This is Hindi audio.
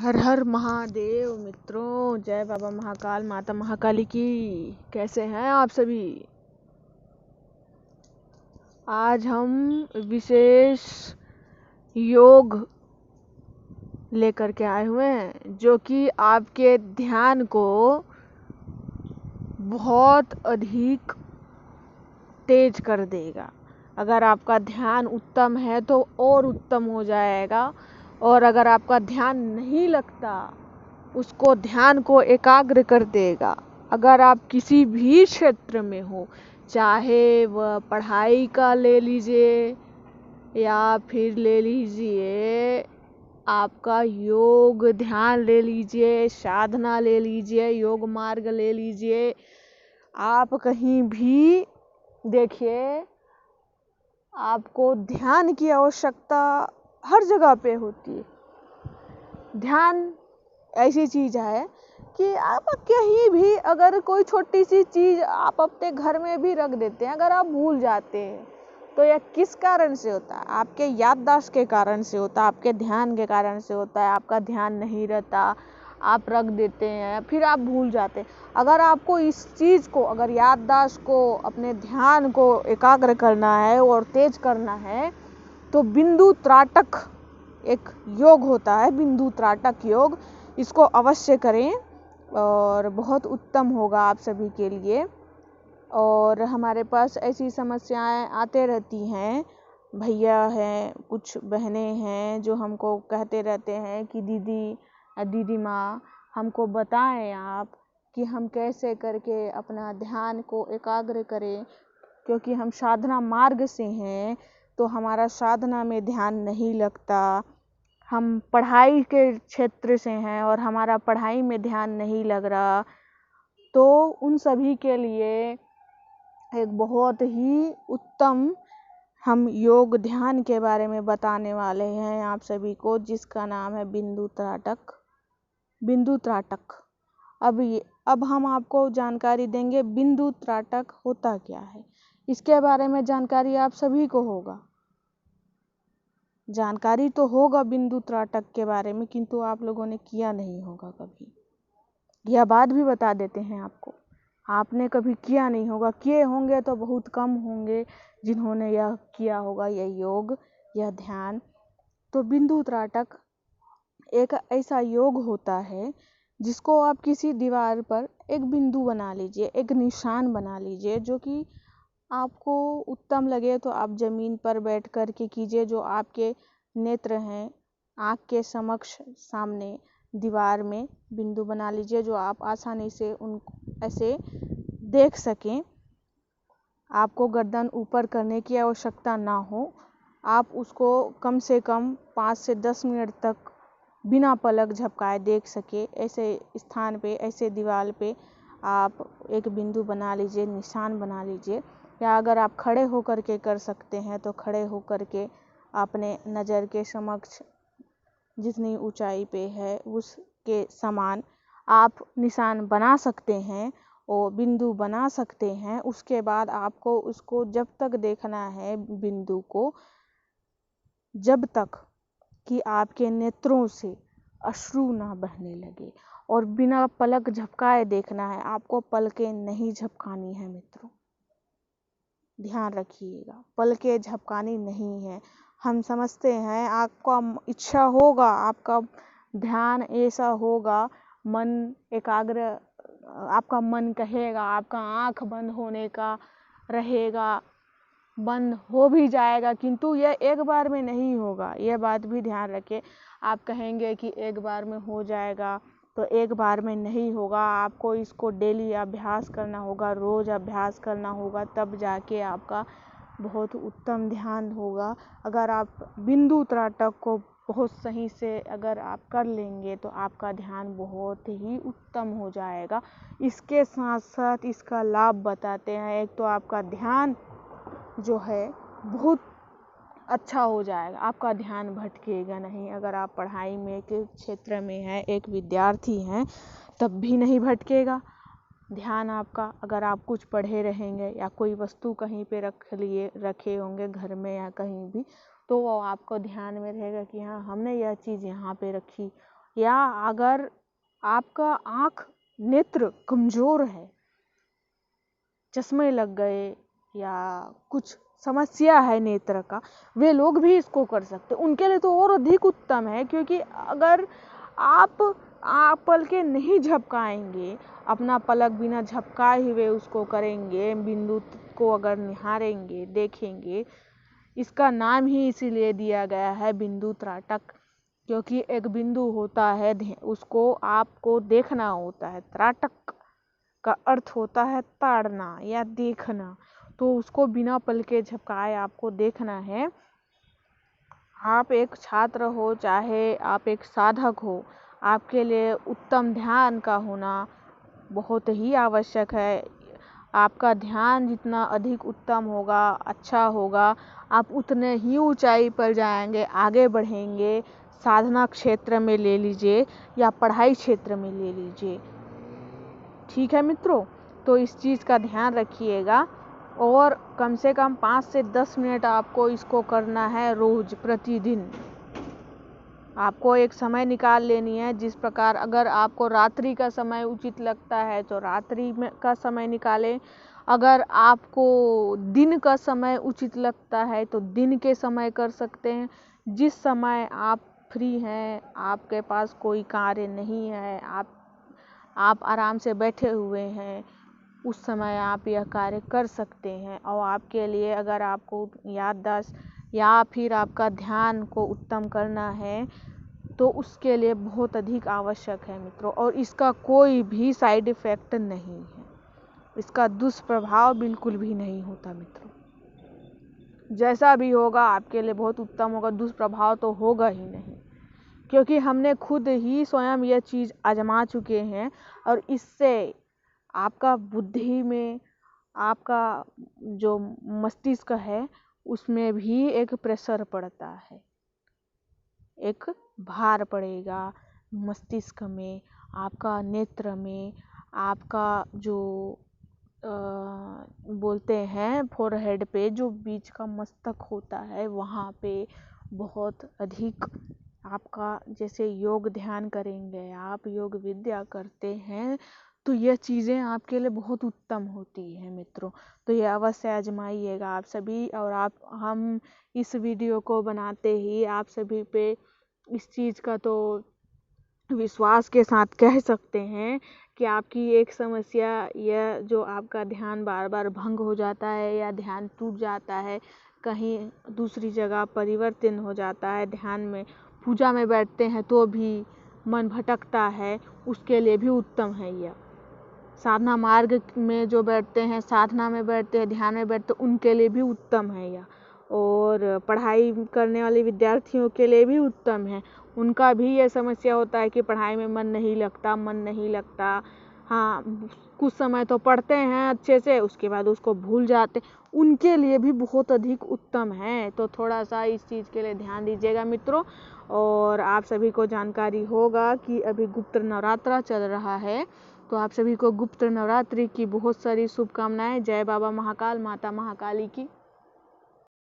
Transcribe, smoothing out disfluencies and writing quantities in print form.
हर हर महादेव मित्रों, जय बाबा महाकाल, माता महाकाली की। कैसे हैं आप सभी? आज हम विशेष योग लेकर के आए हुए हैं जो कि आपके ध्यान को बहुत अधिक तेज कर देगा। अगर आपका ध्यान उत्तम है तो और उत्तम हो जाएगा, और अगर आपका ध्यान नहीं लगता उसको ध्यान को एकाग्र कर देगा। अगर आप किसी भी क्षेत्र में हो, चाहे वह पढ़ाई का ले लीजिए या फिर ले लीजिए आपका योग ध्यान ले लीजिए, साधना ले लीजिए, योग मार्ग ले लीजिए, आप कहीं भी देखिए आपको ध्यान की आवश्यकता हर जगह पे होती है। ध्यान ऐसी चीज है कि आप कहीं भी अगर कोई छोटी सी चीज आप अपने घर में भी रख देते हैं, अगर आप भूल जाते हैं तो यह किस कारण से होता है? आपके याददाश्त के कारण से होता है, आपके ध्यान के कारण से होता है। आपका ध्यान नहीं रहता, आप रख देते हैं, फिर आप भूल जाते हैं। अगर आपको इस चीज को, अगर याददाश्त को, अपने ध्यान को एकाग्र करना है और तेज करना है तो बिंदु त्राटक एक योग होता है, बिंदु त्राटक योग। इसको अवश्य करें और बहुत उत्तम होगा आप सभी के लिए। और हमारे पास ऐसी समस्याएं आते रहती हैं, भैया हैं, कुछ बहनें हैं जो हमको कहते रहते हैं कि दीदी माँ हमको बताएं आप कि हम कैसे करके अपना ध्यान को एकाग्र करें, क्योंकि हम साधना मार्ग से हैं तो हमारा साधना में ध्यान नहीं लगता। हम पढ़ाई के क्षेत्र से हैं और हमारा पढ़ाई में ध्यान नहीं लग रहा। तो उन सभी के लिए एक बहुत ही उत्तम हम योग ध्यान के बारे में बताने वाले हैं आप सभी को, जिसका नाम है बिंदु त्राटक। अब हम आपको जानकारी देंगे बिंदु त्राटक होता क्या है। इसके बारे में जानकारी आप सभी को होगा, जानकारी तो होगा बिंदु त्राटक के बारे में, किंतु आप लोगों ने किया नहीं होगा कभी। यह बात भी बता देते हैं आपको, आपने कभी किया नहीं होगा। किए होंगे तो बहुत कम होंगे जिन्होंने यह किया होगा, यह योग, यह ध्यान। तो बिंदु त्राटक एक ऐसा योग होता है जिसको आप किसी दीवार पर एक बिंदु बना लीजिए, एक निशान बना लीजिए। जो कि आपको उत्तम लगे तो आप जमीन पर बैठ कर के कीजिए, जो आपके नेत्र हैं, आँख के समक्ष सामने दीवार में बिंदु बना लीजिए, जो आप आसानी से उन ऐसे देख सकें। आपको गर्दन ऊपर करने की आवश्यकता ना हो। आप उसको कम से कम 5 से 10 मिनट तक बिना पलक झपकाए देख सके। ऐसे स्थान पे, ऐसे दीवार पे आप एक बिंदु बना लीजिए, निशान बना लीजिए। या अगर आप खड़े होकर के कर सकते हैं तो खड़े होकर के अपने नज़र के समक्ष जितनी ऊंचाई पे है उसके समान आप निशान बना सकते हैं और बिंदु बना सकते हैं। उसके बाद आपको उसको जब तक देखना है बिंदु को, जब तक कि आपके नेत्रों से अश्रु ना बहने लगे, और बिना पलक झपकाए देखना है। आपको पलकें नहीं झपकानी है मित्रों, ध्यान रखिएगा, पलकें झपकानी नहीं है। हम समझते हैं आपका इच्छा होगा, आपका ध्यान ऐसा होगा, मन एकाग्र, आपका मन कहेगा, आपका आँख बंद होने का रहेगा, बंद हो भी जाएगा, किंतु यह एक बार में नहीं होगा। यह बात भी ध्यान रखें। आप कहेंगे कि एक बार में हो जाएगा, तो एक बार में नहीं होगा। आपको इसको डेली अभ्यास करना होगा, रोज अभ्यास करना होगा, तब जाके आपका बहुत उत्तम ध्यान होगा। अगर आप बिंदु त्राटक को बहुत सही से अगर आप कर लेंगे तो आपका ध्यान बहुत ही उत्तम हो जाएगा। इसके साथ साथ इसका लाभ बताते हैं। एक तो आपका ध्यान जो है बहुत अच्छा हो जाएगा, आपका ध्यान भटकेगा नहीं। अगर आप पढ़ाई में के क्षेत्र में हैं, एक विद्यार्थी हैं, तब भी नहीं भटकेगा ध्यान आपका। अगर आप कुछ पढ़े रहेंगे या कोई वस्तु कहीं पे रखे होंगे घर में या कहीं भी, तो वो आपको ध्यान में रहेगा कि हाँ, हमने यह चीज़ यहाँ पे रखी, या अगर आपका आँख नेत्र कमजोर है, चश्मे लग गए या कुछ समस्या है नेत्र का, वे लोग भी इसको कर सकते हैं। उनके लिए तो और अधिक उत्तम है, क्योंकि अगर आप पलकें नहीं झपकाएंगे, अपना पलक बिना झपकाए हुए उसको करेंगे, बिंदु को अगर निहारेंगे, देखेंगे, इसका नाम ही इसीलिए दिया गया है बिंदु त्राटक, क्योंकि एक बिंदु होता है, उसको आपको देखना होता है। त्राटक का अर्थ होता है ताड़ना या देखना, तो उसको बिना पलके झपकाए आपको देखना है। आप एक छात्र हो चाहे आप एक साधक हो, आपके लिए उत्तम ध्यान का होना बहुत ही आवश्यक है। आपका ध्यान जितना अधिक उत्तम होगा, अच्छा होगा, आप उतने ही ऊंचाई पर जाएंगे, आगे बढ़ेंगे। साधना क्षेत्र में ले लीजिए या पढ़ाई क्षेत्र में ले लीजिए। ठीक है मित्रों, तो इस चीज़ का ध्यान रखिएगा और कम से कम 5 से 10 मिनट आपको इसको करना है रोज, प्रतिदिन। आपको एक समय निकाल लेनी है। जिस प्रकार अगर आपको रात्रि का समय उचित लगता है तो रात्रि में का समय निकालें, अगर आपको दिन का समय उचित लगता है तो दिन के समय कर सकते हैं। जिस समय आप फ्री हैं, आपके पास कोई कार्य नहीं है, आप आराम से बैठे हुए हैं, उस समय आप यह कार्य कर सकते हैं। और आपके लिए अगर आपको याददाश्त या फिर आपका ध्यान को उत्तम करना है तो उसके लिए बहुत अधिक आवश्यक है मित्रों। और इसका कोई भी साइड इफ़ेक्ट नहीं है, इसका दुष्प्रभाव बिल्कुल भी नहीं होता मित्रों। जैसा भी होगा आपके लिए बहुत उत्तम होगा, दुष्प्रभाव तो होगा ही नहीं, क्योंकि हमने खुद ही स्वयं यह चीज़ आजमा चुके हैं। और इससे आपका बुद्धि में, आपका जो मस्तिष्क है उसमें भी एक प्रेशर पड़ता है, एक भार पड़ेगा मस्तिष्क में, आपका नेत्र में, आपका जो बोलते हैं फोरहेड पे जो बीच का मस्तक होता है, वहाँ पे बहुत अधिक आपका, जैसे योग ध्यान करेंगे, आप योग विद्या करते हैं तो यह चीज़ें आपके लिए बहुत उत्तम होती है मित्रों। तो ये अवश्य आजमाइएगा आप सभी। और हम इस वीडियो को बनाते ही आप सभी पे इस चीज़ का तो विश्वास के साथ कह सकते हैं कि आपकी एक समस्या, यह जो आपका ध्यान बार बार भंग हो जाता है या ध्यान टूट जाता है, कहीं दूसरी जगह परिवर्तन हो जाता है, ध्यान में पूजा में बैठते हैं तो भी मन भटकता है, उसके लिए भी उत्तम है यह। साधना मार्ग में जो बैठते हैं, साधना में बैठते हैं, ध्यान में बैठते हैं, उनके लिए भी उत्तम है यह। और पढ़ाई करने वाले विद्यार्थियों के लिए भी उत्तम है। उनका भी ये समस्या होता है कि पढ़ाई में मन नहीं लगता। हाँ, कुछ समय तो पढ़ते हैं अच्छे से, उसके बाद उसको भूल जाते, उनके लिए भी बहुत अधिक उत्तम है। तो थोड़ा सा इस चीज़ के लिए ध्यान दीजिएगा मित्रों। और आप सभी को जानकारी होगा कि अभी गुप्त नवरात्रा चल रहा है, तो आप सभी को गुप्त नवरात्रि की बहुत सारी शुभकामनाएं। जय बाबा महाकाल, माता महाकाली की।